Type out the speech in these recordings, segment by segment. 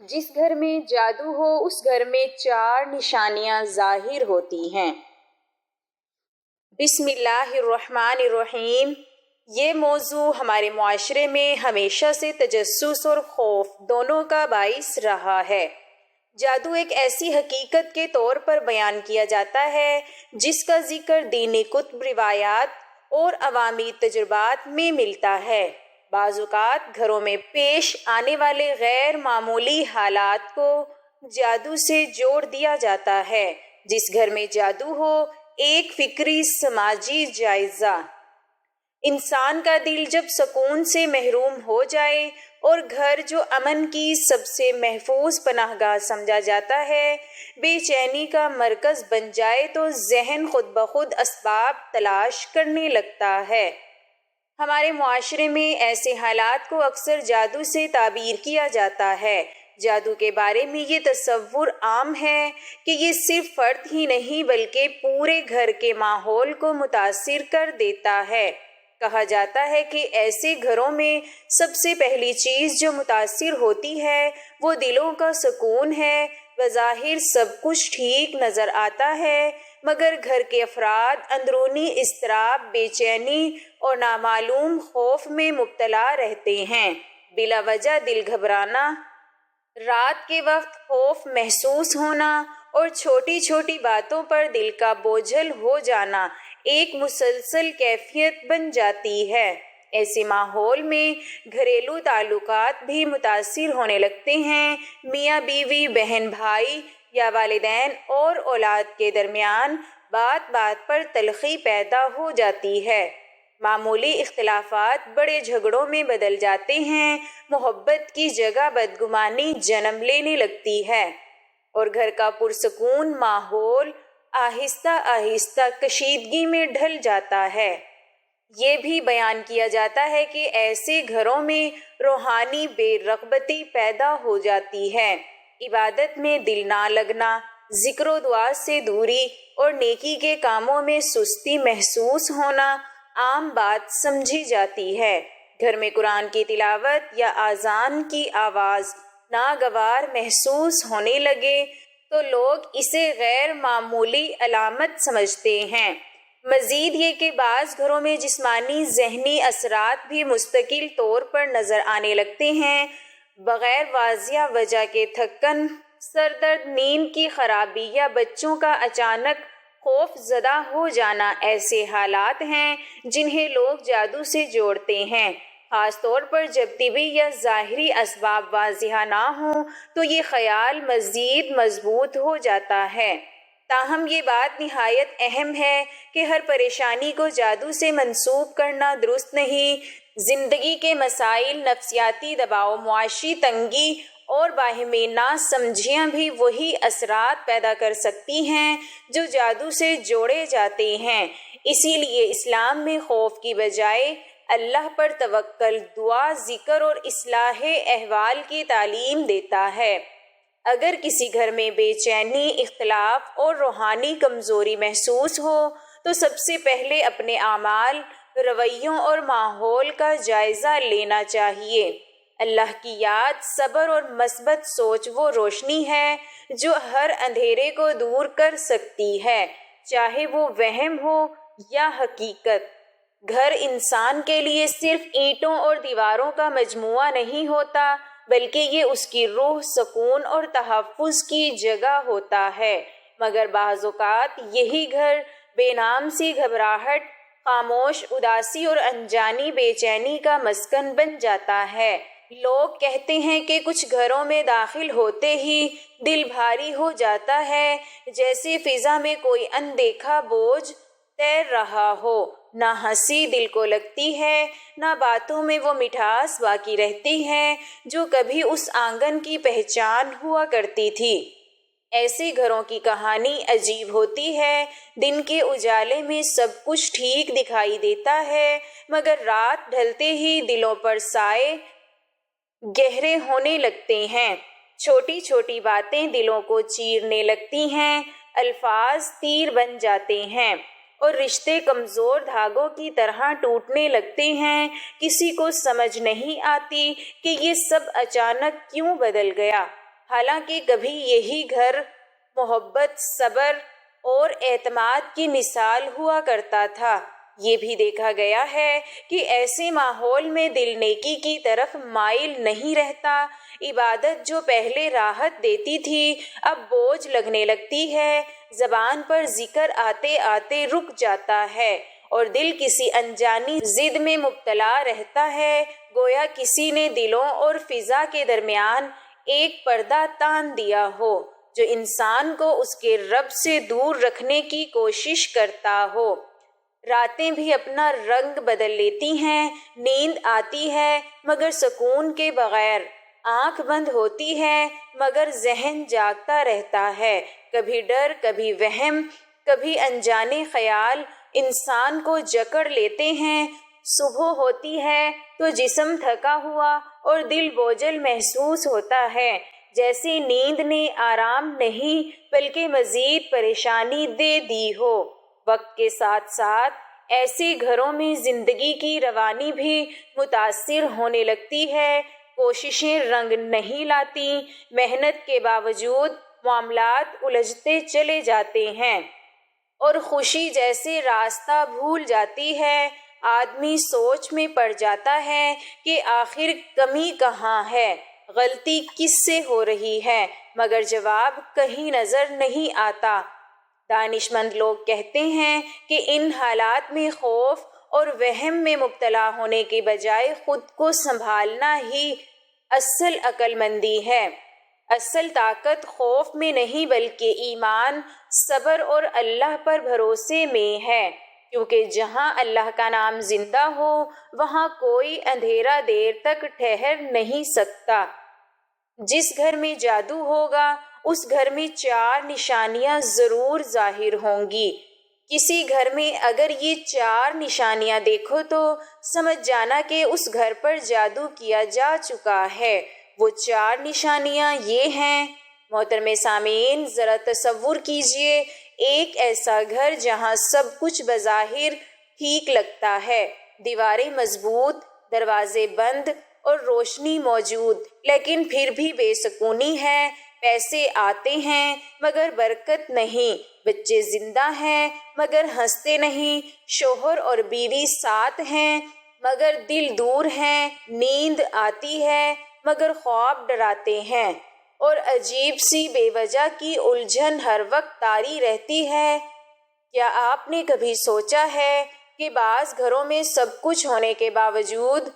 جس گھر میں جادو ہو اس گھر میں 4 نشانیاں ظاہر ہوتی ہیں۔ بسم اللہ الرحمن الرحیم۔ یہ موضوع ہمارے معاشرے میں ہمیشہ سے تجسس اور خوف دونوں کا باعث رہا ہے۔ جادو ایک ایسی حقیقت کے طور پر بیان کیا جاتا ہے جس کا ذکر دینی کتب، روایات اور عوامی تجربات میں ملتا ہے۔ بعض اوقات گھروں میں پیش آنے والے غیر معمولی حالات کو جادو سے جوڑ دیا جاتا ہے۔ جس گھر میں جادو ہو، ایک فکری سماجی جائزہ۔ انسان کا دل جب سکون سے محروم ہو جائے اور گھر جو امن کی سب سے محفوظ پناہ گاہ سمجھا جاتا ہے بے چینی کا مرکز بن جائے تو ذہن خود بخود اسباب تلاش کرنے لگتا ہے۔ ہمارے معاشرے میں ایسے حالات کو اکثر جادو سے تعبیر کیا جاتا ہے۔ جادو کے بارے میں یہ تصور عام ہے کہ یہ صرف فرد ہی نہیں بلکہ پورے گھر کے ماحول کو متاثر کر دیتا ہے۔ کہا جاتا ہے کہ ایسے گھروں میں سب سے پہلی چیز جو متاثر ہوتی ہے وہ دلوں کا سکون ہے۔ بظاہر سب کچھ ٹھیک نظر آتا ہے مگر گھر کے افراد اندرونی اضطراب، بے چینی اور نامعلوم خوف میں مبتلا رہتے ہیں۔ بلا وجہ دل گھبرانا، رات کے وقت خوف محسوس ہونا اور چھوٹی چھوٹی باتوں پر دل کا بوجھل ہو جانا ایک مسلسل کیفیت بن جاتی ہے۔ ایسے ماحول میں گھریلو تعلقات بھی متاثر ہونے لگتے ہیں۔ میاں بیوی، بہن بھائی یا والدین اور اولاد کے درمیان بات بات پر تلخی پیدا ہو جاتی ہے۔ معمولی اختلافات بڑے جھگڑوں میں بدل جاتے ہیں۔ محبت کی جگہ بدگمانی جنم لینے لگتی ہے اور گھر کا پرسکون ماحول آہستہ آہستہ کشیدگی میں ڈھل جاتا ہے۔ یہ بھی بیان کیا جاتا ہے کہ ایسے گھروں میں روحانی بے رغبتی پیدا ہو جاتی ہے۔ عبادت میں دل نہ لگنا، ذکر و دعا سے دوری اور نیکی کے کاموں میں سستی محسوس ہونا عام بات سمجھی جاتی ہے۔ گھر میں قرآن کی تلاوت یا اذان کی آواز ناگوار محسوس ہونے لگے تو لوگ اسے غیر معمولی علامت سمجھتے ہیں۔ مزید یہ کہ بعض گھروں میں جسمانی ذہنی اثرات بھی مستقل طور پر نظر آنے لگتے ہیں۔ بغیر واضح وجہ کے تھکن، سر درد، نیند کی خرابی یا بچوں کا اچانک خوف زدہ ہو جانا ایسے حالات ہیں جنہیں لوگ جادو سے جوڑتے ہیں۔ خاص طور پر جب طبی یا ظاہری اسباب واضح نہ ہوں تو یہ خیال مزید مضبوط ہو جاتا ہے۔ تاہم یہ بات نہایت اہم ہے کہ ہر پریشانی کو جادو سے منسوب کرنا درست نہیں۔ زندگی کے مسائل، نفسیاتی دباؤ، معاشی تنگی اور باہمی ناسمجھیاں بھی وہی اثرات پیدا کر سکتی ہیں جو جادو سے جوڑے جاتے ہیں۔ اسی لیے اسلام میں خوف کی بجائے اللہ پر توکل، دعا، ذکر اور اصلاح احوال کی تعلیم دیتا ہے۔ اگر کسی گھر میں بے چینی، اختلاف اور روحانی کمزوری محسوس ہو تو سب سے پہلے اپنے اعمال، رویوں اور ماحول کا جائزہ لینا چاہیے۔ اللہ کی یاد، صبر اور مثبت سوچ وہ روشنی ہے جو ہر اندھیرے کو دور کر سکتی ہے، چاہے وہ وہم ہو یا حقیقت۔ گھر انسان کے لیے صرف اینٹوں اور دیواروں کا مجموعہ نہیں ہوتا بلکہ یہ اس کی روح، سکون اور تحفظ کی جگہ ہوتا ہے۔ مگر بعض اوقات یہی گھر بے نام سی گھبراہٹ، خاموش اداسی اور انجانی بے چینی کا مسکن بن جاتا ہے۔ لوگ کہتے ہیں کہ کچھ گھروں میں داخل ہوتے ہی دل بھاری ہو جاتا ہے، جیسے فضا میں کوئی اندیکھا بوجھ تیر رہا ہو۔ نہ ہنسی دل کو لگتی ہے، نہ باتوں میں وہ مٹھاس باقی رہتی ہے جو کبھی اس آنگن کی پہچان ہوا کرتی تھی۔ ایسے گھروں کی کہانی عجیب ہوتی ہے۔ دن کے اجالے میں سب کچھ ٹھیک دکھائی دیتا ہے مگر رات ڈھلتے ہی دلوں پر سائے گہرے ہونے لگتے ہیں۔ چھوٹی چھوٹی باتیں دلوں کو چیرنے لگتی ہیں، الفاظ تیر بن جاتے ہیں اور رشتے کمزور دھاگوں کی طرح ٹوٹنے لگتے ہیں۔ کسی کو سمجھ نہیں آتی کہ یہ سب اچانک کیوں بدل گیا۔ حالانکہ کبھی یہی گھر محبت، صبر اور اعتماد کی مثال ہوا کرتا تھا۔ یہ بھی دیکھا گیا ہے کہ ایسے ماحول میں دل نیکی کی طرف مائل نہیں رہتا۔ عبادت جو پہلے راحت دیتی تھی اب بوجھ لگنے لگتی ہے، زبان پر ذکر آتے آتے رک جاتا ہے اور دل کسی انجانی ضد میں مبتلا رہتا ہے، گویا کسی نے دلوں اور فضا کے درمیان ایک پردہ تان دیا ہو جو انسان کو اس کے رب سے دور رکھنے کی کوشش کرتا ہو۔ راتیں بھی اپنا رنگ بدل لیتی ہیں، نیند آتی ہے مگر سکون کے بغیر، آنکھ بند ہوتی ہے مگر ذہن جاگتا رہتا ہے، کبھی ڈر، کبھی وہم، کبھی انجانے خیال انسان کو جکڑ لیتے ہیں۔ صبح ہوتی ہے تو جسم تھکا ہوا اور دل بوجھل محسوس ہوتا ہے، جیسے نیند نے آرام نہیں بلکہ مزید پریشانی دے دی ہو۔ وقت کے ساتھ ساتھ ایسے گھروں میں زندگی کی روانی بھی متاثر ہونے لگتی ہے، کوششیں رنگ نہیں لاتی، محنت کے باوجود معاملات الجھتے چلے جاتے ہیں اور خوشی جیسے راستہ بھول جاتی ہے۔ آدمی سوچ میں پڑ جاتا ہے کہ آخر کمی کہاں ہے، غلطی کس سے ہو رہی ہے، مگر جواب کہیں نظر نہیں آتا۔ دانشمند لوگ کہتے ہیں کہ ان حالات میں خوف اور وہم میں مبتلا ہونے کے بجائے خود کو سنبھالنا ہی اصل عقل مندی ہے۔ اصل طاقت خوف میں نہیں بلکہ ایمان، صبر اور اللہ پر بھروسے میں ہے، کیونکہ جہاں اللہ کا نام زندہ ہو وہاں کوئی اندھیرا دیر تک ٹھہر نہیں سکتا۔ جس گھر میں جادو ہوگا اس گھر میں 4 نشانیاں ضرور ظاہر ہوں گی۔ کسی گھر میں اگر یہ 4 نشانیاں دیکھو تو سمجھ جانا کہ اس گھر پر جادو کیا جا چکا ہے۔ وہ 4 نشانیاں یہ ہیں۔ محترم سامعین، ذرا تصور کیجئے ایک ایسا گھر جہاں سب کچھ بظاہر ٹھیک لگتا ہے، دیواریں مضبوط، دروازے بند اور روشنی موجود، لیکن پھر بھی بے سکونی ہے۔ پیسے آتے ہیں مگر برکت نہیں، بچے زندہ ہیں مگر ہنستے نہیں، شوہر اور بیوی ساتھ ہیں مگر دل دور ہیں، نیند آتی ہے مگر خواب ڈراتے ہیں، اور عجیب سی بے وجہ کی الجھن ہر وقت طاری رہتی ہے۔ کیا آپ نے کبھی سوچا ہے کہ بعض گھروں میں سب کچھ ہونے کے باوجود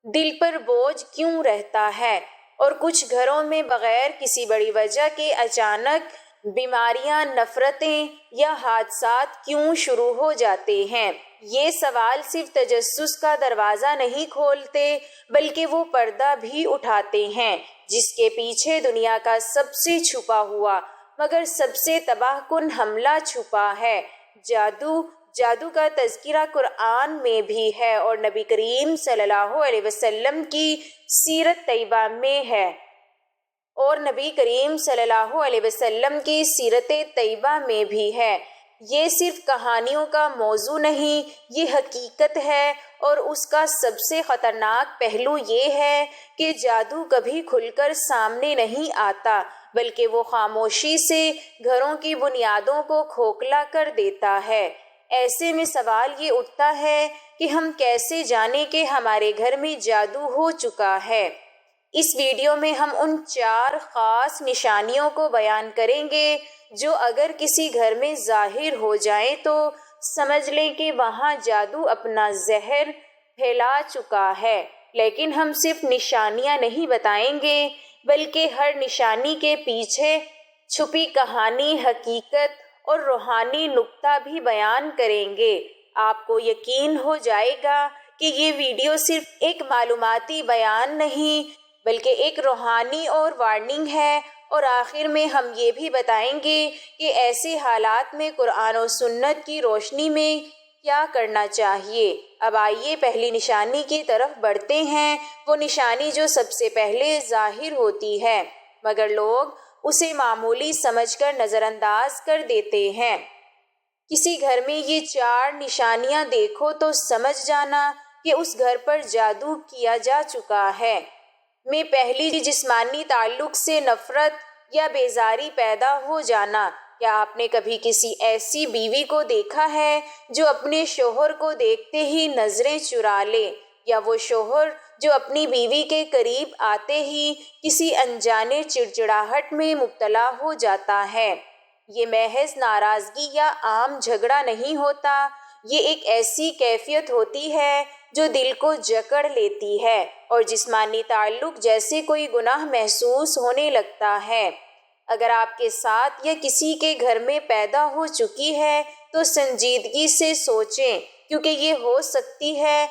دل پر بوجھ کیوں رہتا ہے، اور کچھ گھروں میں بغیر کسی بڑی وجہ کے اچانک بیماریاں، نفرتیں یا حادثات کیوں شروع ہو جاتے ہیں؟ یہ سوال صرف تجسس کا دروازہ نہیں کھولتے بلکہ وہ پردہ بھی اٹھاتے ہیں جس کے پیچھے دنیا کا سب سے چھپا ہوا مگر سب سے تباہ کن حملہ چھپا ہے۔ جادو کا تذکرہ قرآن میں بھی ہے اور نبی کریم صلی اللہ علیہ وسلم کی سیرت طیبہ میں ہے، اور نبی کریم صلی اللہ علیہ وسلم کی سیرت طیبہ میں بھی ہے۔ یہ صرف کہانیوں کا موضوع نہیں، یہ حقیقت ہے، اور اس کا سب سے خطرناک پہلو یہ ہے کہ جادو کبھی کھل کر سامنے نہیں آتا بلکہ وہ خاموشی سے گھروں کی بنیادوں کو کھوکھلا کر دیتا ہے۔ ایسے میں سوال یہ اٹھتا ہے کہ ہم کیسے جانیں کہ ہمارے گھر میں جادو ہو چکا ہے؟ اس ویڈیو میں ہم ان 4 خاص نشانیوں کو بیان کریں گے جو اگر کسی گھر میں ظاہر ہو جائیں تو سمجھ لیں کہ وہاں جادو اپنا زہر پھیلا چکا ہے۔ لیکن ہم صرف نشانیاں نہیں بتائیں گے بلکہ ہر نشانی کے پیچھے چھپی کہانی، حقیقت اور روحانی نکتہ بھی بیان کریں گے۔ آپ کو یقین ہو جائے گا کہ یہ ویڈیو صرف ایک معلوماتی بیان نہیں بلکہ ایک روحانی اور وارننگ ہے، اور آخر میں ہم یہ بھی بتائیں گے کہ ایسے حالات میں قرآن و سنت کی روشنی میں کیا کرنا چاہیے۔ اب آئیے پہلی نشانی کی طرف بڑھتے ہیں، وہ نشانی جو سب سے پہلے ظاہر ہوتی ہے مگر لوگ اسے معمولی سمجھ کر نظر انداز کر دیتے ہیں۔ کسی گھر میں یہ 4 نشانیاں دیکھو تو سمجھ جانا کہ اس گھر پر جادو کیا جا چکا ہے۔ میں پہلی جسمانی تعلق سے نفرت یا بیزاری پیدا ہو جانا۔ کیا آپ نے کبھی کسی ایسی بیوی کو دیکھا ہے جو اپنے شوہر کو دیکھتے ہی نظریں چرا لے، یا وہ شوہر جو اپنی بیوی کے قریب آتے ہی کسی انجانے چڑچڑاہٹ میں مبتلا ہو جاتا ہے؟ یہ محض ناراضگی یا عام جھگڑا نہیں ہوتا، یہ ایک ایسی کیفیت ہوتی ہے جو دل کو جکڑ لیتی ہے اور جسمانی تعلق جیسے کوئی گناہ محسوس ہونے لگتا ہے۔ اگر آپ کے ساتھ یا کسی کے گھر میں پیدا ہو چکی ہے تو سنجیدگی سے سوچیں، کیونکہ یہ ہو سکتی ہے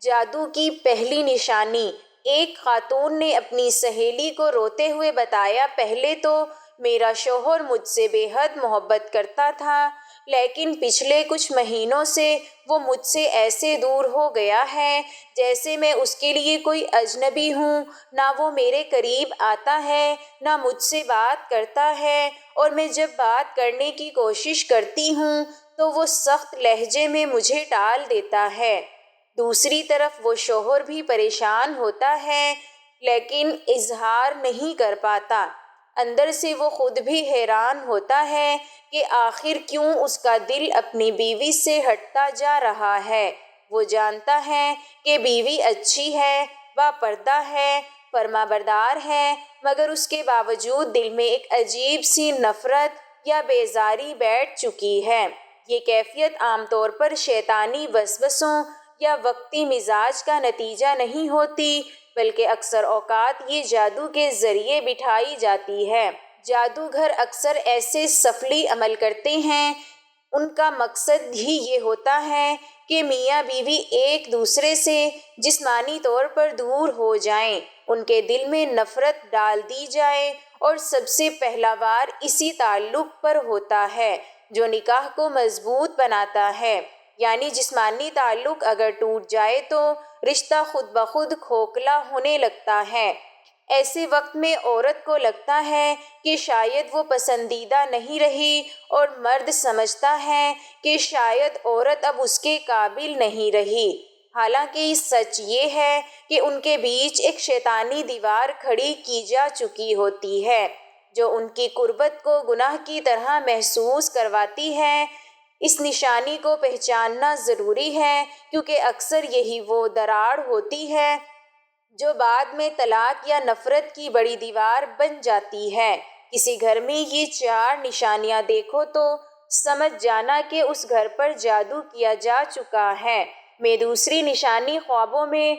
جادو کی پہلی نشانی۔ ایک خاتون نے اپنی سہیلی کو روتے ہوئے بتایا، پہلے تو میرا شوہر مجھ سے بے حد محبت کرتا تھا، لیکن پچھلے کچھ مہینوں سے وہ مجھ سے ایسے دور ہو گیا ہے جیسے میں اس کے لیے کوئی اجنبی ہوں۔ نہ وہ میرے قریب آتا ہے، نہ مجھ سے بات کرتا ہے، اور میں جب بات کرنے کی کوشش کرتی ہوں تو وہ سخت لہجے میں مجھے ٹال دیتا ہے۔ دوسری طرف وہ شوہر بھی پریشان ہوتا ہے لیکن اظہار نہیں کر پاتا۔ اندر سے وہ خود بھی حیران ہوتا ہے کہ آخر کیوں اس کا دل اپنی بیوی سے ہٹتا جا رہا ہے۔ وہ جانتا ہے کہ بیوی اچھی ہے، باپردہ ہے، فرما بردار ہے، مگر اس کے باوجود دل میں ایک عجیب سی نفرت یا بیزاری بیٹھ چکی ہے۔ یہ کیفیت عام طور پر شیطانی وسوسوں یا وقتی مزاج کا نتیجہ نہیں ہوتی، بلکہ اکثر اوقات یہ جادو کے ذریعے بٹھائی جاتی ہے۔ جادوگر اکثر ایسے سفلی عمل کرتے ہیں، ان کا مقصد ہی یہ ہوتا ہے کہ میاں بیوی ایک دوسرے سے جسمانی طور پر دور ہو جائیں، ان کے دل میں نفرت ڈال دی جائے، اور سب سے پہلا وار اسی تعلق پر ہوتا ہے جو نکاح کو مضبوط بناتا ہے۔ یعنی جسمانی تعلق اگر ٹوٹ جائے تو رشتہ خود بخود کھوکھلا ہونے لگتا ہے۔ ایسے وقت میں عورت کو لگتا ہے کہ شاید وہ پسندیدہ نہیں رہی، اور مرد سمجھتا ہے کہ شاید عورت اب اس کے قابل نہیں رہی۔ حالانکہ سچ یہ ہے کہ ان کے بیچ ایک شیطانی دیوار کھڑی کی جا چکی ہوتی ہے جو ان کی قربت کو گناہ کی طرح محسوس کرواتی ہے۔ اس نشانی کو پہچاننا ضروری ہے، کیونکہ اکثر یہی وہ دراڑ ہوتی ہے جو بعد میں طلاق یا نفرت کی بڑی دیوار بن جاتی ہے۔ کسی گھر میں یہ 4 نشانیاں دیکھو تو سمجھ جانا کہ اس گھر پر جادو کیا جا چکا ہے۔ میں دوسری نشانی خوابوں میں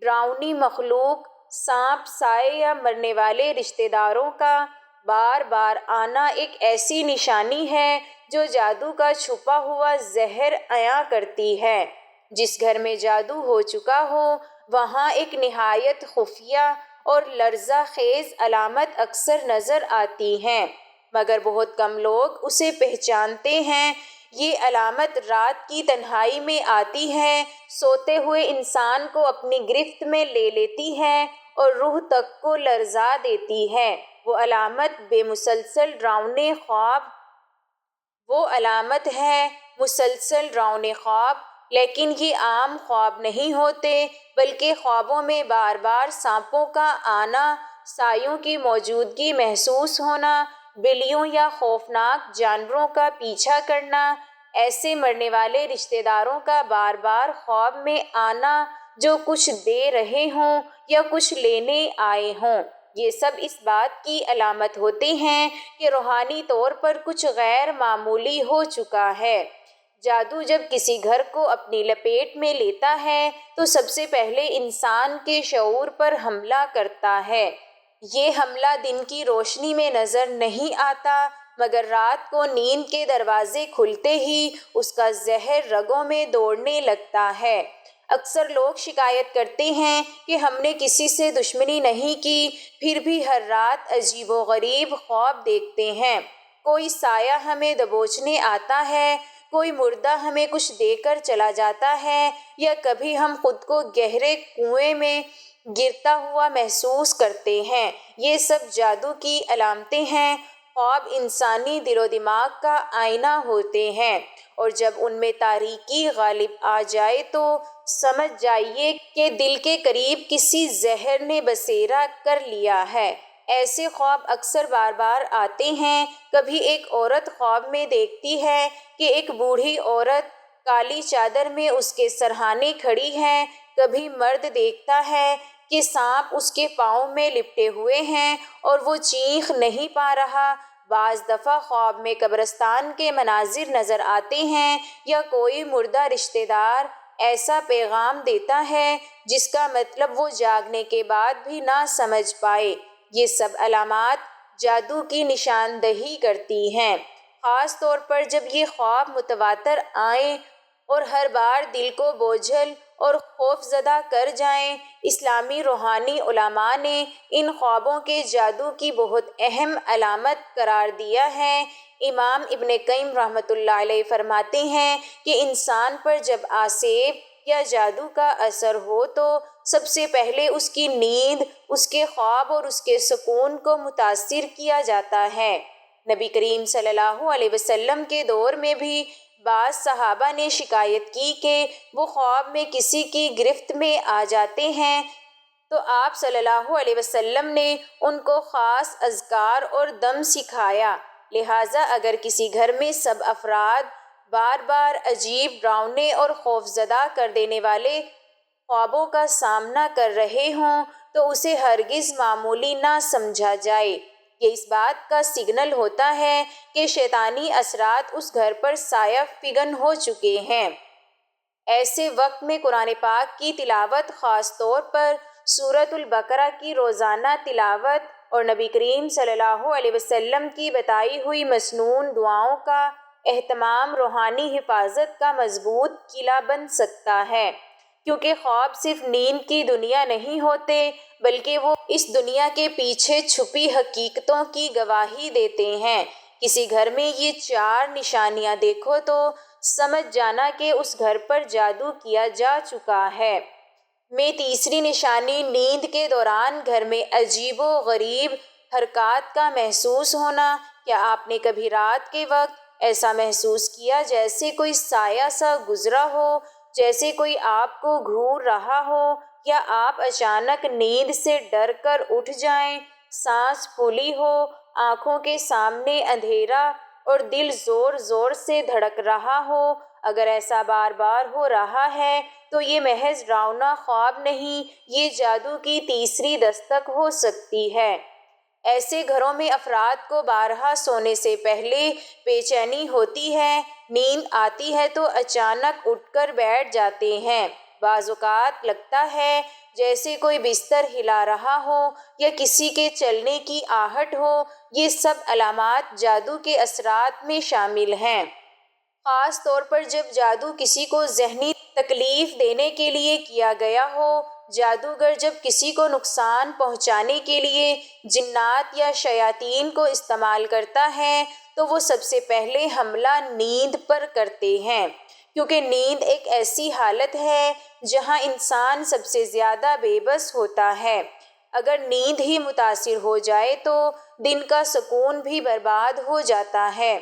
ڈراؤنی مخلوق، سانپ، سائے یا مرنے والے رشتہ داروں کا بار بار آنا ایک ایسی نشانی ہے جو جادو کا چھپا ہوا زہر عیاں کرتی ہے۔ جس گھر میں جادو ہو چکا ہو وہاں ایک نہایت خفیہ اور لرزہ خیز علامت اکثر نظر آتی ہیں، مگر بہت کم لوگ اسے پہچانتے ہیں۔ یہ علامت رات کی تنہائی میں آتی ہے، سوتے ہوئے انسان کو اپنی گرفت میں لے لیتی ہے اور روح تک کو لرزا دیتی ہے۔ وہ علامت ہے مسلسل ڈراؤنے خواب، لیکن یہ عام خواب نہیں ہوتے، بلکہ خوابوں میں بار بار سانپوں کا آنا، سایوں کی موجودگی محسوس ہونا، بلیوں یا خوفناک جانوروں کا پیچھا کرنا، ایسے مرنے والے رشتہ داروں کا بار بار خواب میں آنا جو کچھ دے رہے ہوں یا کچھ لینے آئے ہوں، یہ سب اس بات کی علامت ہوتے ہیں کہ روحانی طور پر کچھ غیر معمولی ہو چکا ہے۔ جادو جب کسی گھر کو اپنی لپیٹ میں لیتا ہے تو سب سے پہلے انسان کے شعور پر حملہ کرتا ہے۔ یہ حملہ دن کی روشنی میں نظر نہیں آتا، مگر رات کو نیند کے دروازے کھلتے ہی اس کا زہر رگوں میں دوڑنے لگتا ہے۔ اکثر لوگ شکایت کرتے ہیں کہ ہم نے کسی سے دشمنی نہیں کی، پھر بھی ہر رات عجیب و غریب خواب دیکھتے ہیں۔ کوئی سایہ ہمیں دبوچنے آتا ہے، کوئی مردہ ہمیں کچھ دے کر چلا جاتا ہے، یا کبھی ہم خود کو گہرے کنویں میں گرتا ہوا محسوس کرتے ہیں۔ یہ سب جادو کی علامتیں ہیں۔ خواب انسانی دل و دماغ کا آئینہ ہوتے ہیں، اور جب ان میں تاریکی غالب آ جائے تو سمجھ جائیے کہ دل کے قریب کسی زہر نے بسیرا کر لیا ہے۔ ایسے خواب اکثر بار بار آتے ہیں۔ کبھی ایک عورت خواب میں دیکھتی ہے کہ ایک بوڑھی عورت کالی چادر میں اس کے سرہانے کھڑی ہے۔ کبھی مرد دیکھتا ہے کہ سانپ اس کے پاؤں میں لپٹے ہوئے ہیں اور وہ چیخ نہیں پا رہا۔ بعض دفعہ خواب میں قبرستان کے مناظر نظر آتے ہیں یا کوئی مردہ رشتہ دار ایسا پیغام دیتا ہے جس کا مطلب وہ جاگنے کے بعد بھی نہ سمجھ پائے۔ یہ سب علامات جادو کی نشاندہی کرتی ہیں، خاص طور پر جب یہ خواب متواتر آئیں اور ہر بار دل کو بوجھل اور خوف زدہ کر جائیں۔ اسلامی روحانی علماء نے ان خوابوں کے جادو کی بہت اہم علامت قرار دیا ہے۔ امام ابن قیم رحمۃ اللہ علیہ فرماتے ہیں کہ انسان پر جب آسیب یا جادو کا اثر ہو تو سب سے پہلے اس کی نیند، اس کے خواب اور اس کے سکون کو متاثر کیا جاتا ہے۔ نبی کریم صلی اللہ علیہ وسلم کے دور میں بھی بعض صحابہ نے شکایت کی کہ وہ خواب میں کسی کی گرفت میں آ جاتے ہیں، تو آپ صلی اللہ علیہ وسلم نے ان کو خاص اذکار اور دم سکھایا۔ لہٰذا اگر کسی گھر میں سب افراد بار بار عجیب، ڈراؤنے اور خوفزدہ کر دینے والے خوابوں کا سامنا کر رہے ہوں تو اسے ہرگز معمولی نہ سمجھا جائے۔ یہ اس بات کا سگنل ہوتا ہے کہ شیطانی اثرات اس گھر پر سایہ فگن ہو چکے ہیں۔ ایسے وقت میں قرآن پاک کی تلاوت، خاص طور پر سورۃ البقرہ کی روزانہ تلاوت اور نبی کریم صلی اللہ علیہ وسلم کی بتائی ہوئی مسنون دعاؤں کا اہتمام روحانی حفاظت کا مضبوط قلعہ بن سکتا ہے، کیونکہ خواب صرف نیند کی دنیا نہیں ہوتے بلکہ وہ اس دنیا کے پیچھے چھپی حقیقتوں کی گواہی دیتے ہیں۔ کسی گھر میں یہ 4 نشانیاں دیکھو تو سمجھ جانا کہ اس گھر پر جادو کیا جا چکا ہے۔ میں تیسری نشانی نیند کے دوران گھر میں عجیب و غریب حرکات کا محسوس ہونا۔ کیا آپ نے کبھی رات کے وقت ایسا محسوس کیا جیسے کوئی سایہ سا گزرا ہو، جیسے کوئی آپ کو گھور رہا ہو، یا آپ اچانک نیند سے ڈر کر اٹھ جائیں، سانس پھولی ہو، آنکھوں کے سامنے اندھیرا اور دل زور زور سے دھڑک رہا ہو؟ اگر ایسا بار بار ہو رہا ہے تو یہ محض ڈراؤنا خواب نہیں، یہ جادو کی تیسری دستک ہو سکتی ہے۔ ایسے گھروں میں افراد کو بارہا سونے سے پہلے بے چینی ہوتی ہے، نیند آتی ہے تو اچانک اٹھ کر بیٹھ جاتے ہیں، بعض اوقات لگتا ہے جیسے کوئی بستر ہلا رہا ہو یا کسی کے چلنے کی آہٹ ہو۔ یہ سب علامات جادو کے اثرات میں شامل ہیں، خاص طور پر جب جادو کسی کو ذہنی تکلیف دینے کے لیے کیا گیا ہو۔ جادوگر جب کسی کو نقصان پہنچانے کے لیے جنات یا شیاطین کو استعمال کرتا ہے تو وہ سب سے پہلے حملہ نیند پر کرتے ہیں، کیونکہ نیند ایک ایسی حالت ہے جہاں انسان سب سے زیادہ بے بس ہوتا ہے۔ اگر نیند ہی متاثر ہو جائے تو دن کا سکون بھی برباد ہو جاتا ہے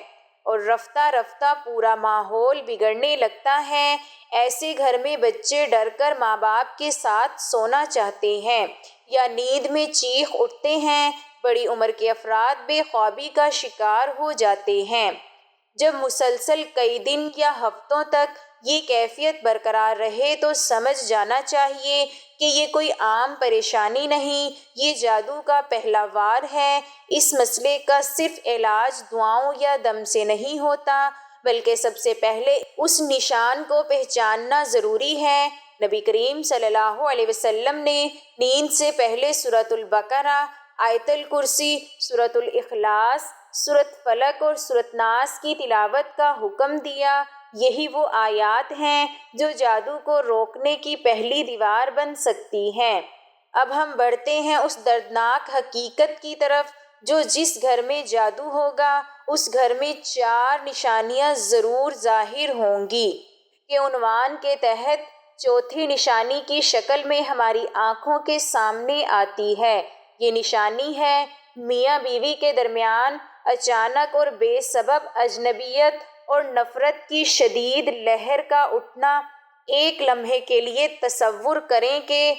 اور رفتہ رفتہ پورا ماحول بگڑنے لگتا ہے۔ ایسے گھر میں بچے ڈر کر ماں باپ کے ساتھ سونا چاہتے ہیں یا نیند میں چیخ اٹھتے ہیں۔ بڑی عمر کے افراد بے خوابی کا شکار ہو جاتے ہیں۔ جب مسلسل کئی دن یا ہفتوں تک یہ کیفیت برقرار رہے تو سمجھ جانا چاہیے کہ یہ کوئی عام پریشانی نہیں، یہ جادو کا پہلا وار ہے۔ اس مسئلے کا صرف علاج دعاؤں یا دم سے نہیں ہوتا، بلکہ سب سے پہلے اس نشان کو پہچاننا ضروری ہے۔ نبی کریم صلی اللہ علیہ وسلم نے نیند سے پہلے سورۃ البقرہ، آیت الکرسی، سورۃ الاخلاص، سورۃ فلق اور سورۃ ناس کی تلاوت کا حکم دیا۔ یہی وہ آیات ہیں جو جادو کو روکنے کی پہلی دیوار بن سکتی ہیں۔ اب ہم بڑھتے ہیں اس دردناک حقیقت کی طرف جو جس گھر میں جادو ہوگا اس گھر میں 4 نشانیاں ضرور ظاہر ہوں گی۔ کے عنوان کے تحت چوتھی نشانی کی شکل میں ہماری آنکھوں کے سامنے آتی ہے۔ یہ نشانی ہے میاں بیوی کے درمیان اچانک اور بے سبب اجنبیت اور نفرت کی شدید لہر کا اٹھنا۔ ایک لمحے کے لیے تصور کریں کہ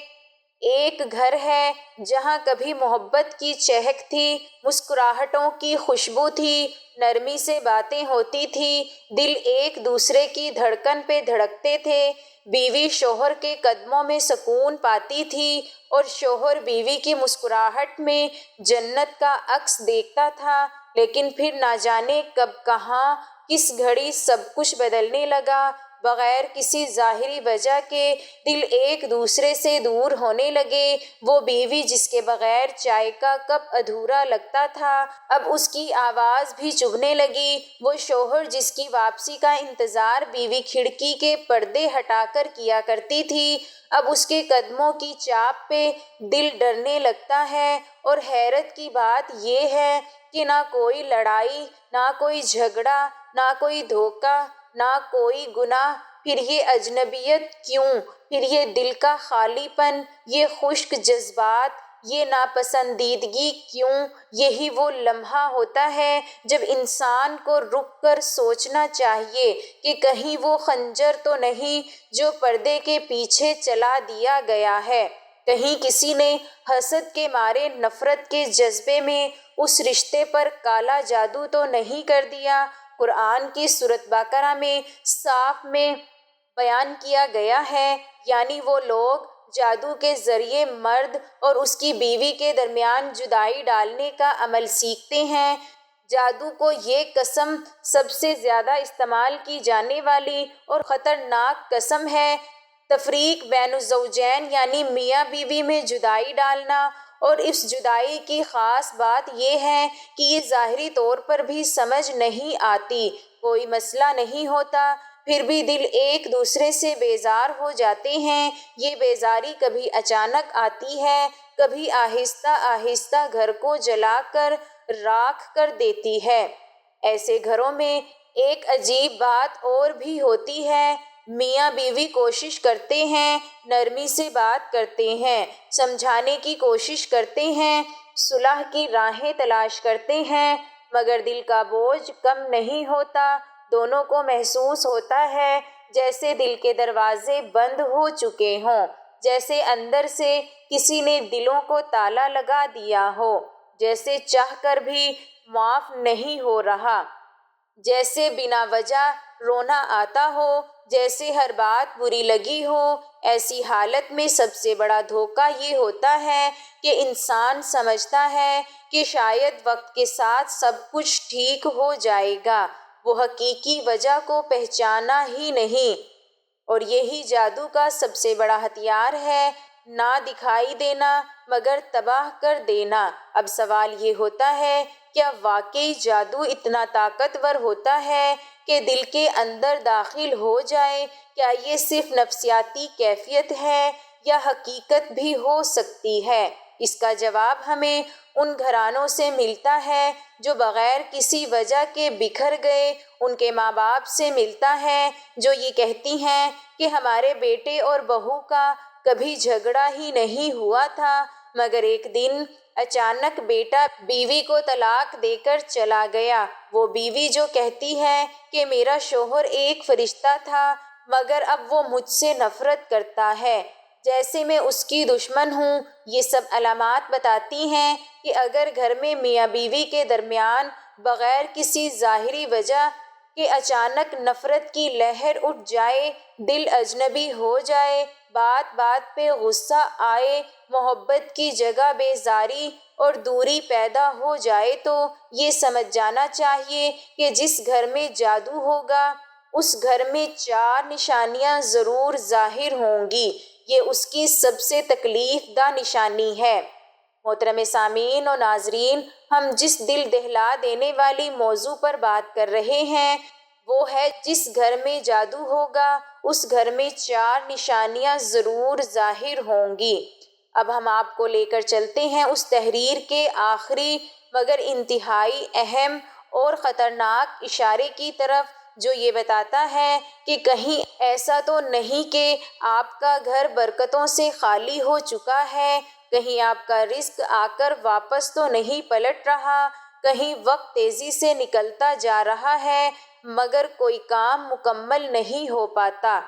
ایک گھر ہے جہاں کبھی محبت کی چہک تھی، مسکراہٹوں کی خوشبو تھی، نرمی سے باتیں ہوتی تھی، دل ایک دوسرے کی دھڑکن پہ دھڑکتے تھے، بیوی شوہر کے قدموں میں سکون پاتی تھی اور شوہر بیوی کی مسکراہٹ میں جنت کا عکس دیکھتا تھا۔ لیکن پھر نہ جانے کب کہاں کس گھڑی سب کچھ بدلنے لگا۔ بغیر کسی ظاہری وجہ کے دل ایک دوسرے سے دور ہونے لگے۔ وہ بیوی جس کے بغیر چائے کا کپ ادھورا لگتا تھا، اب اس کی آواز بھی چبھنے لگی۔ وہ شوہر جس کی واپسی کا انتظار بیوی کھڑکی کے پردے ہٹا کر کیا کرتی تھی، اب اس کے قدموں کی چاپ پہ دل ڈرنے لگتا ہے۔ اور حیرت کی بات یہ ہے کہ نہ کوئی لڑائی، نہ کوئی جھگڑا، نہ کوئی دھوکہ، نہ کوئی گناہ۔ پھر یہ اجنبیت کیوں؟ پھر یہ دل کا خالی پن، یہ خشک جذبات، یہ ناپسندیدگی کیوں؟ یہی وہ لمحہ ہوتا ہے جب انسان کو رک کر سوچنا چاہیے کہ کہیں وہ خنجر تو نہیں جو پردے کے پیچھے چلا دیا گیا ہے، کہیں کسی نے حسد کے مارے نفرت کے جذبے میں اس رشتے پر کالا جادو تو نہیں کر دیا۔ قرآن کی سورۃ بقرہ میں صاف میں بیان کیا گیا ہے، یعنی وہ لوگ جادو کے ذریعے مرد اور اس کی بیوی کے درمیان جدائی ڈالنے کا عمل سیکھتے ہیں۔ جادو کو یہ قسم سب سے زیادہ استعمال کی جانے والی اور خطرناک قسم ہے۔ تفریق بین الزوجین یعنی میاں بیوی میں جدائی ڈالنا، اور اس جدائی کی خاص بات یہ ہے کہ یہ ظاہری طور پر بھی سمجھ نہیں آتی، کوئی مسئلہ نہیں ہوتا، پھر بھی دل ایک دوسرے سے بیزار ہو جاتے ہیں۔ یہ بیزاری کبھی اچانک آتی ہے، کبھی آہستہ آہستہ گھر کو جلا کر راکھ کر دیتی ہے۔ ایسے گھروں میں ایک عجیب بات اور بھی ہوتی ہے۔ میاں بیوی کوشش کرتے ہیں، نرمی سے بات کرتے ہیں، سمجھانے کی کوشش کرتے ہیں، صلح کی راہیں تلاش کرتے ہیں، مگر دل کا بوجھ کم نہیں ہوتا۔ دونوں کو محسوس ہوتا ہے جیسے دل کے دروازے بند ہو چکے ہوں، جیسے اندر سے کسی نے دلوں کو تالا لگا دیا ہو، جیسے چاہ کر بھی معاف نہیں ہو رہا، جیسے بنا وجہ رونا آتا ہو، جیسے ہر بات بری لگی ہو۔ ایسی حالت میں سب سے بڑا دھوکہ یہ ہوتا ہے کہ انسان سمجھتا ہے کہ شاید وقت کے ساتھ سب کچھ ٹھیک ہو جائے گا، وہ حقیقی وجہ کو پہچانا ہی نہیں۔ اور یہی جادو کا سب سے بڑا ہتھیار ہے، نہ دکھائی دینا مگر تباہ کر دینا۔ اب سوال یہ ہوتا ہے، کیا واقعی جادو اتنا طاقتور ہوتا ہے کہ دل کے اندر داخل ہو جائے؟ کیا یہ صرف نفسیاتی کیفیت ہے یا حقیقت بھی ہو سکتی ہے؟ اس کا جواب ہمیں ان گھرانوں سے ملتا ہے جو بغیر کسی وجہ کے بکھر گئے، ان کے ماں باپ سے ملتا ہے جو یہ کہتی ہیں کہ ہمارے بیٹے اور بہو کا کبھی جھگڑا ہی نہیں ہوا تھا، مگر ایک دن اچانک بیٹا بیوی کو طلاق دے کر چلا گیا۔ وہ بیوی جو کہتی ہے کہ میرا شوہر ایک فرشتہ تھا، مگر اب وہ مجھ سے نفرت کرتا ہے، جیسے میں اس کی دشمن ہوں۔ یہ سب علامات بتاتی ہیں کہ اگر گھر میں میاں بیوی کے درمیان بغیر کسی ظاہری وجہ کے اچانک نفرت کی لہر اٹھ جائے، دل اجنبی ہو جائے، بات بات پہ غصہ آئے، محبت کی جگہ بیزاری اور دوری پیدا ہو جائے، تو یہ سمجھ جانا چاہیے کہ جس گھر میں جادو ہوگا اس گھر میں 4 نشانیاں ضرور ظاہر ہوں گی۔ یہ اس کی سب سے تکلیف دہ نشانی ہے۔ محترم سامعین و ناظرین، ہم جس دل دہلا دینے والی موضوع پر بات کر رہے ہیں وہ ہے جس گھر میں جادو ہوگا اس گھر میں 4 نشانیاں ضرور ظاہر ہوں گی۔ اب ہم آپ کو لے کر چلتے ہیں اس تحریر کے آخری مگر انتہائی اہم اور خطرناک اشارے کی طرف، جو یہ بتاتا ہے کہ کہیں ایسا تو نہیں کہ آپ کا گھر برکتوں سے خالی ہو چکا ہے، کہیں آپ کا رزق آ کر واپس تو نہیں پلٹ رہا، کہیں وقت تیزی سے نکلتا جا رہا ہے مگر کوئی کام مکمل نہیں ہو پاتا۔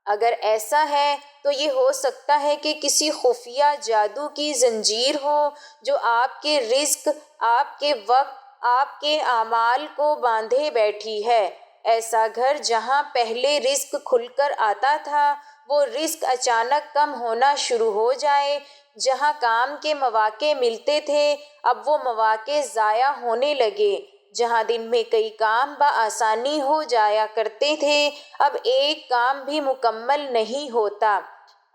اگر ایسا ہے تو یہ ہو سکتا ہے کہ کسی خفیہ جادو کی زنجیر ہو جو آپ کے رزق، آپ کے وقت، آپ کے اعمال کو باندھے بیٹھی ہے۔ ایسا گھر جہاں پہلے رزق کھل کر آتا تھا، وہ رزق اچانک کم ہونا شروع ہو جائے۔ جہاں کام کے مواقع ملتے تھے، اب وہ مواقع ضائع ہونے لگے۔ جہاں دن میں کئی کام بآسانی ہو جایا کرتے تھے، اب ایک کام بھی مکمل نہیں ہوتا۔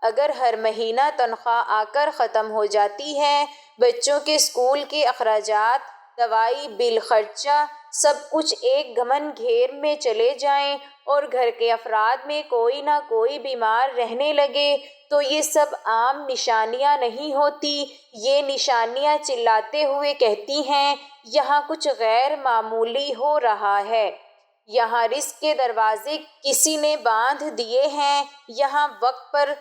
اگر ہر مہینہ تنخواہ آ کر ختم ہو جاتی ہے، بچوں کے اسکول کے اخراجات، دوائی، بل خرچہ، سب کچھ ایک گھمن گھیر میں چلے جائیں اور گھر کے افراد میں کوئی نہ کوئی بیمار رہنے لگے، تو یہ سب عام نشانیاں نہیں ہوتی۔ یہ نشانیاں چلاتے ہوئے کہتی ہیں، یہاں کچھ غیر معمولی ہو رہا ہے۔ یہاں رزق کے دروازے کسی نے باندھ دیے ہیں، یہاں وقت پر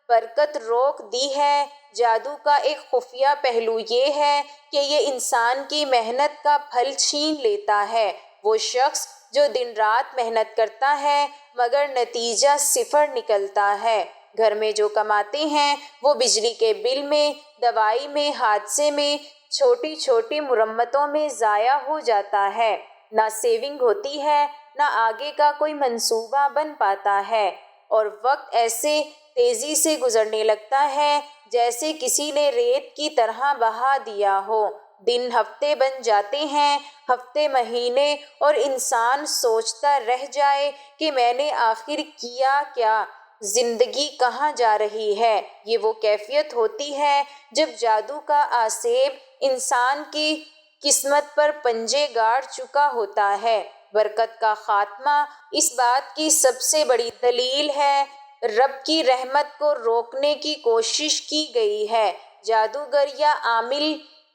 برکت روک دی ہے۔ جادو کا ایک خفیہ پہلو یہ ہے کہ یہ انسان کی محنت کا پھل چھین لیتا ہے۔ وہ شخص جو دن رات محنت کرتا ہے مگر نتیجہ صفر نکلتا ہے۔ گھر میں جو کماتے ہیں وہ بجلی کے بل میں، دوائی میں، حادثے میں، چھوٹی چھوٹی مرمتوں میں ضائع ہو جاتا ہے۔ نہ سیونگ ہوتی ہے، نہ آگے کا کوئی منصوبہ بن پاتا ہے، اور وقت ایسے تیزی سے گزرنے لگتا ہے جیسے کسی نے ریت کی طرح بہا دیا ہو۔ دن ہفتے بن جاتے ہیں، ہفتے مہینے، اور انسان سوچتا رہ جائے کہ میں نے آخر کیا کیا، زندگی کہاں جا رہی ہے۔ یہ وہ کیفیت ہوتی ہے جب جادو کا آسیب انسان کی قسمت پر پنجے گاڑ چکا ہوتا ہے۔ برکت کا خاتمہ اس بات کی سب سے بڑی دلیل ہے۔ رب کی رحمت کو روکنے کی کوشش کی گئی ہے۔ جادوگر یا عامل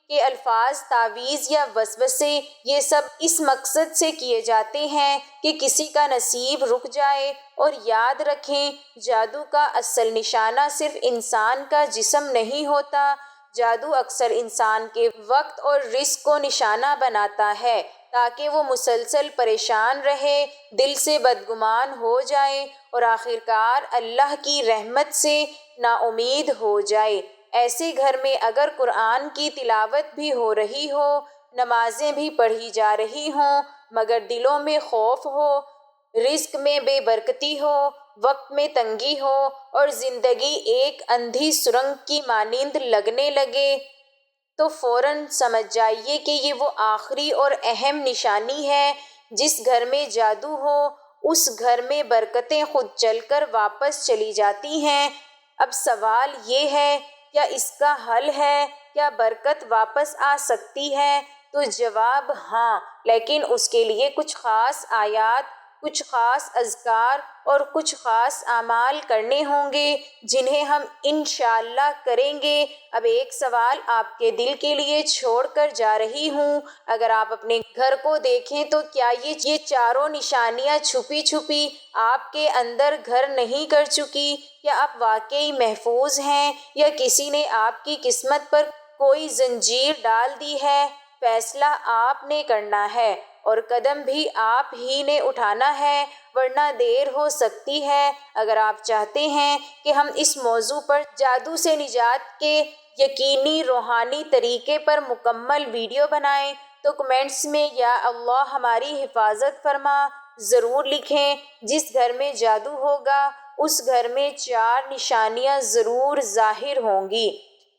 کے الفاظ، تعویذ یا وسوسے، یہ سب اس مقصد سے کیے جاتے ہیں کہ کسی کا نصیب رک جائے۔ اور یاد رکھیں، جادو کا اصل نشانہ صرف انسان کا جسم نہیں ہوتا۔ جادو اکثر انسان کے وقت اور رزق کو نشانہ بناتا ہے تاکہ وہ مسلسل پریشان رہے، دل سے بدگمان ہو جائے اور آخرکار اللہ کی رحمت سے نا امید ہو جائے۔ ایسے گھر میں اگر قرآن کی تلاوت بھی ہو رہی ہو، نمازیں بھی پڑھی جا رہی ہوں، مگر دلوں میں خوف ہو، رزق میں بے برکتی ہو، وقت میں تنگی ہو، اور زندگی ایک اندھی سرنگ کی مانند لگنے لگے، تو فوراً سمجھ جائیے کہ یہ وہ آخری اور اہم نشانی ہے۔ جس گھر میں جادو ہو، اس گھر میں برکتیں خود چل کر واپس چلی جاتی ہیں۔ اب سوال یہ ہے، کیا اس کا حل ہے؟ کیا برکت واپس آ سکتی ہے؟ تو جواب ہاں، لیکن اس کے لیے کچھ خاص آیات، کچھ خاص اذکار اور کچھ خاص اعمال کرنے ہوں گے جنہیں ہم انشاءاللہ کریں گے۔ اب ایک سوال آپ کے دل کے لیے چھوڑ کر جا رہی ہوں، اگر آپ اپنے گھر کو دیکھیں تو کیا یہ چاروں نشانیاں چھپی چھپی آپ کے اندر گھر نہیں کر چکی؟ کیا آپ واقعی محفوظ ہیں یا کسی نے آپ کی قسمت پر کوئی زنجیر ڈال دی ہے؟ فیصلہ آپ نے کرنا ہے اور قدم بھی آپ ہی نے اٹھانا ہے، ورنہ دیر ہو سکتی ہے۔ اگر آپ چاہتے ہیں کہ ہم اس موضوع پر جادو سے نجات کے یقینی روحانی طریقے پر مکمل ویڈیو بنائیں تو کمنٹس میں یا اللہ ہماری حفاظت فرما ضرور لکھیں۔ جس گھر میں جادو ہوگا اس گھر میں 4 نشانیاں ضرور ظاہر ہوں گی۔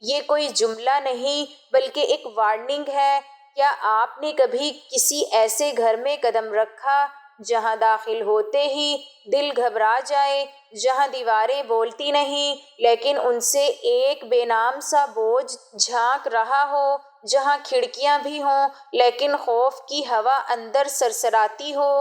یہ کوئی جملہ نہیں بلکہ ایک وارننگ ہے۔ کیا آپ نے کبھی کسی ایسے گھر میں قدم رکھا جہاں داخل ہوتے ہی دل گھبرا جائے، جہاں دیواریں بولتی نہیں لیکن ان سے ایک بے نام سا بوجھ جھانک رہا ہو، جہاں کھڑکیاں بھی ہوں لیکن خوف کی ہوا اندر سرسراتی ہو،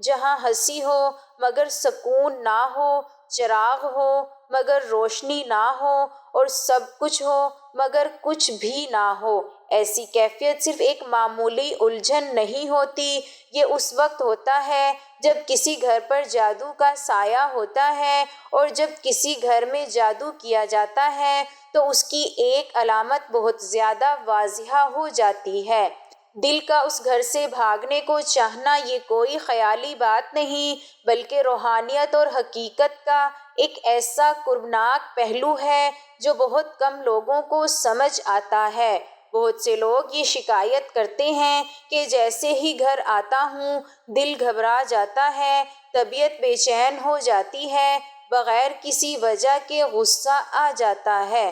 جہاں ہنسی ہو مگر سکون نہ ہو، چراغ ہو مگر روشنی نہ ہو، اور سب کچھ ہو مگر کچھ بھی نہ ہو؟ ایسی کیفیت صرف ایک معمولی الجھن نہیں ہوتی، یہ اس وقت ہوتا ہے جب کسی گھر پر جادو کا سایہ ہوتا ہے، اور جب کسی گھر میں جادو کیا جاتا ہے تو اس کی ایک علامت بہت زیادہ واضح ہو جاتی ہے۔ دل کا اس گھر سے بھاگنے کو چاہنا یہ کوئی خیالی بات نہیں، بلکہ روحانیت اور حقیقت کا ایک ایسا قربناک پہلو ہے جو بہت کم لوگوں کو سمجھ آتا ہے۔ بہت سے لوگ یہ شکایت کرتے ہیں کہ جیسے ہی گھر آتا ہوں دل گھبرا جاتا ہے، طبیعت بے چین ہو جاتی ہے، بغیر کسی وجہ کے غصہ آ جاتا ہے،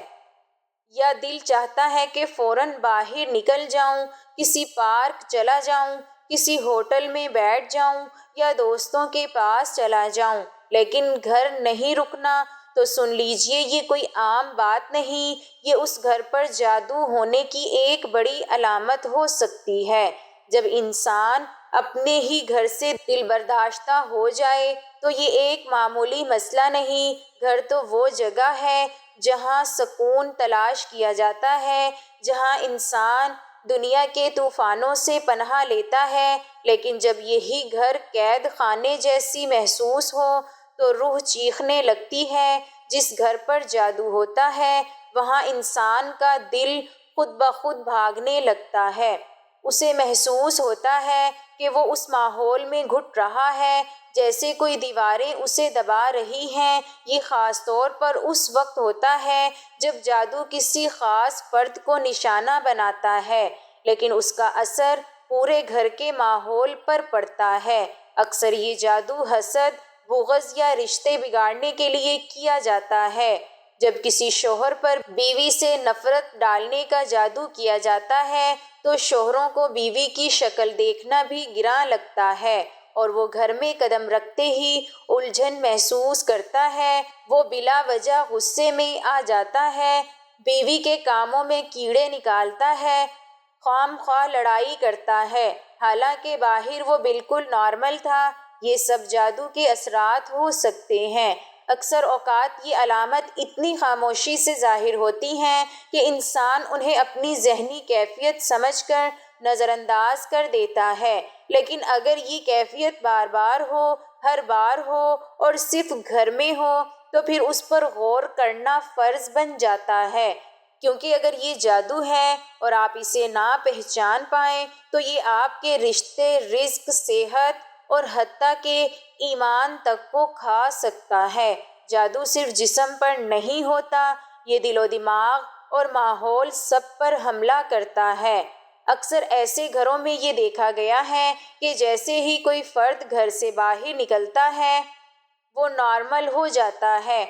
یا دل چاہتا ہے کہ فوراً باہر نکل جاؤں، کسی پارک چلا جاؤں، کسی ہوٹل میں بیٹھ جاؤں یا دوستوں کے پاس چلا جاؤں، لیکن گھر نہیں رکنا۔ تو سن لیجئے، یہ کوئی عام بات نہیں، یہ اس گھر پر جادو ہونے کی ایک بڑی علامت ہو سکتی ہے۔ جب انسان اپنے ہی گھر سے دل برداشتہ ہو جائے تو یہ ایک معمولی مسئلہ نہیں۔ گھر تو وہ جگہ ہے جہاں سکون تلاش کیا جاتا ہے، جہاں انسان دنیا کے طوفانوں سے پناہ لیتا ہے، لیکن جب یہی گھر قید خانے جیسی محسوس ہو تو روح چیخنے لگتی ہے۔ جس گھر پر جادو ہوتا ہے وہاں انسان کا دل خود بخود بھاگنے لگتا ہے، اسے محسوس ہوتا ہے کہ وہ اس ماحول میں گھٹ رہا ہے، جیسے کوئی دیواریں اسے دبا رہی ہیں۔ یہ خاص طور پر اس وقت ہوتا ہے جب جادو کسی خاص فرد کو نشانہ بناتا ہے، لیکن اس کا اثر پورے گھر کے ماحول پر پڑتا ہے۔ اکثر یہ جادو حسد، بغض یا رشتے بگاڑنے کے لیے کیا جاتا ہے۔ جب کسی شوہر پر بیوی سے نفرت ڈالنے کا جادو کیا جاتا ہے تو شوہروں کو بیوی کی شکل دیکھنا بھی گراں لگتا ہے اور وہ گھر میں قدم رکھتے ہی الجھن محسوس کرتا ہے، وہ بلا وجہ غصے میں آ جاتا ہے، بیوی کے کاموں میں کیڑے نکالتا ہے، خواہ مخواہ لڑائی کرتا ہے، حالانکہ باہر وہ بالکل نارمل تھا۔ یہ سب جادو کے اثرات ہو سکتے ہیں۔ اکثر اوقات یہ علامت اتنی خاموشی سے ظاہر ہوتی ہیں کہ انسان انہیں اپنی ذہنی کیفیت سمجھ کر نظر انداز کر دیتا ہے، لیکن اگر یہ کیفیت بار بار ہو، ہر بار ہو اور صرف گھر میں ہو تو پھر اس پر غور کرنا فرض بن جاتا ہے، کیونکہ اگر یہ جادو ہے اور آپ اسے نہ پہچان پائیں تو یہ آپ کے رشتے، رزق، صحت اور حتیٰ کہ ایمان تک کو کھا سکتا ہے۔ جادو صرف جسم پر نہیں ہوتا، یہ دل و دماغ اور ماحول سب پر حملہ کرتا ہے۔ اکثر ایسے گھروں میں یہ دیکھا گیا ہے کہ جیسے ہی کوئی فرد گھر سے باہر نکلتا ہے وہ نارمل ہو جاتا ہے،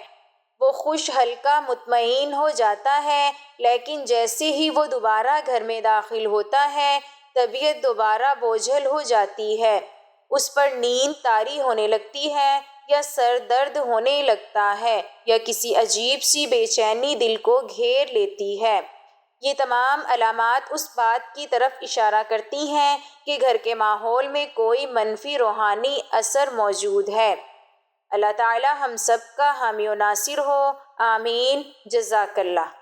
وہ خوش، ہلکا، مطمئن ہو جاتا ہے، لیکن جیسے ہی وہ دوبارہ گھر میں داخل ہوتا ہے طبیعت دوبارہ بوجھل ہو جاتی ہے، اس پر نیند طاری ہونے لگتی ہے یا سر درد ہونے لگتا ہے یا کسی عجیب سی بے چینی دل کو گھیر لیتی ہے۔ یہ تمام علامات اس بات کی طرف اشارہ کرتی ہیں کہ گھر کے ماحول میں کوئی منفی روحانی اثر موجود ہے۔ اللہ تعالی ہم سب کا حامی و ناصر ہو، آمین۔ جزاک اللہ۔